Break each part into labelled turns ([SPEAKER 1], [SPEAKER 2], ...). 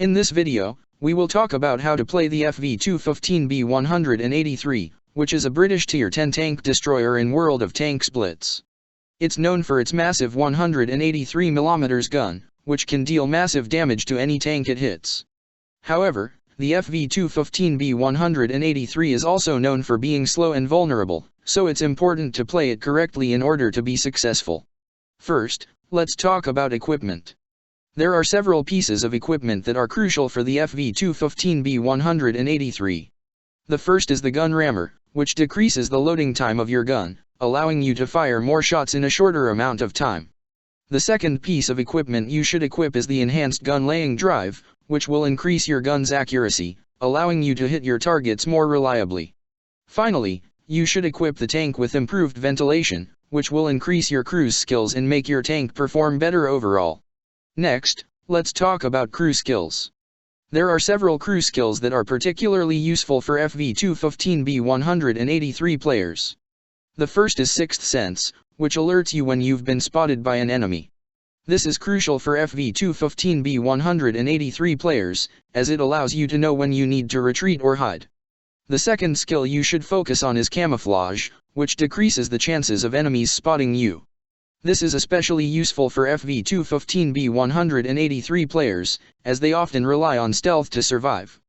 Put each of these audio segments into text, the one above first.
[SPEAKER 1] In this video, we will talk about how to play the FV215b 183, which is a British Tier 10 tank destroyer in World of Tanks Blitz. It's known for its massive 183mm gun, which can deal massive damage to any tank it hits. However, the FV215b 183 is also known for being slow and vulnerable, so it's important to play it correctly in order to be successful. First, let's talk about equipment. There are several pieces of equipment that are crucial for the FV215b 183. The first is the gun rammer, which decreases the loading time of your gun, allowing you to fire more shots in a shorter amount of time. The second piece of equipment you should equip is the enhanced gun laying drive, which will increase your gun's accuracy, allowing you to hit your targets more reliably. Finally, you should equip the tank with improved ventilation, which will increase your cruise skills and make your tank perform better overall. Next, let's talk about crew skills. There are several crew skills that are particularly useful for FV215b 183 players. The first is Sixth Sense, which alerts you when you've been spotted by an enemy. This is crucial for FV215b 183 players, as it allows you to know when you need to retreat or hide. The second skill you should focus on is Camouflage, which decreases the chances of enemies spotting you. This is especially useful for FV215b 183 players, as they often rely on stealth to survive.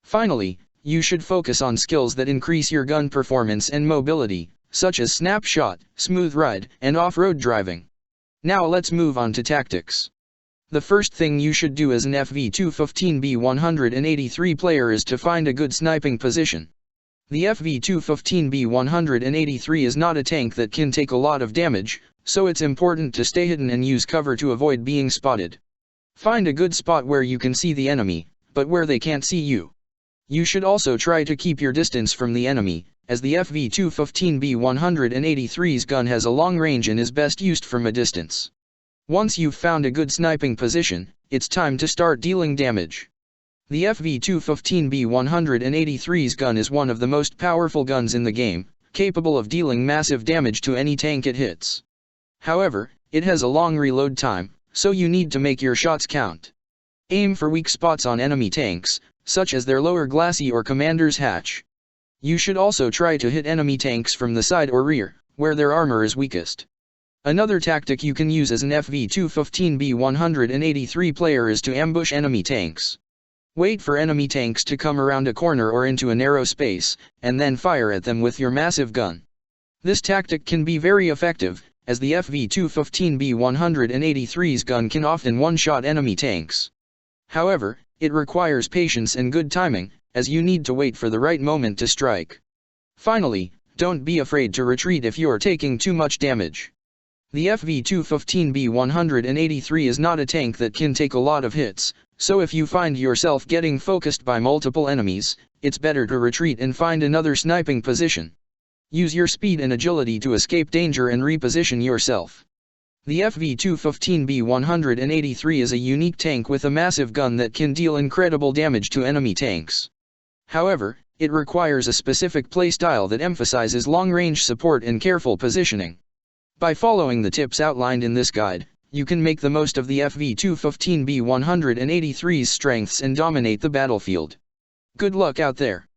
[SPEAKER 1] Finally, you should focus on skills that increase your gun performance and mobility, such as Snapshot, Smooth Ride, and off-road driving. Now let's move on to tactics. The first thing you should do as an FV215b 183 player is to find a good sniping position. The FV215b 183 is not a tank that can take a lot of damage, so it's important to stay hidden and use cover to avoid being spotted. Find a good spot where you can see the enemy, but where they can't see you. You should also try to keep your distance from the enemy, as the FV215b 183's gun has a long range and is best used from a distance. Once you've found a good sniping position, it's time to start dealing damage. The FV215b 183's gun is one of the most powerful guns in the game, capable of dealing massive damage to any tank it hits. However, it has a long reload time, so you need to make your shots count. Aim for weak spots on enemy tanks, such as their lower glacis or commander's hatch. You should also try to hit enemy tanks from the side or rear, where their armor is weakest. Another tactic you can use as an FV215b 183 player is to ambush enemy tanks. Wait for enemy tanks to come around a corner or into a narrow space, and then fire at them with your massive gun. This tactic can be very effective, as the FV215b 183's gun can often one-shot enemy tanks. However, it requires patience and good timing, as you need to wait for the right moment to strike. Finally, don't be afraid to retreat if you're taking too much damage. The FV215b 183 is not a tank that can take a lot of hits, so if you find yourself getting focused by multiple enemies, it's better to retreat and find another sniping position. Use your speed and agility to escape danger and reposition yourself. The FV215b 183 is a unique tank with a massive gun that can deal incredible damage to enemy tanks. However, it requires a specific playstyle that emphasizes long-range support and careful positioning. By following the tips outlined in this guide, you can make the most of the FV215b 183's strengths and dominate the battlefield. Good luck out there!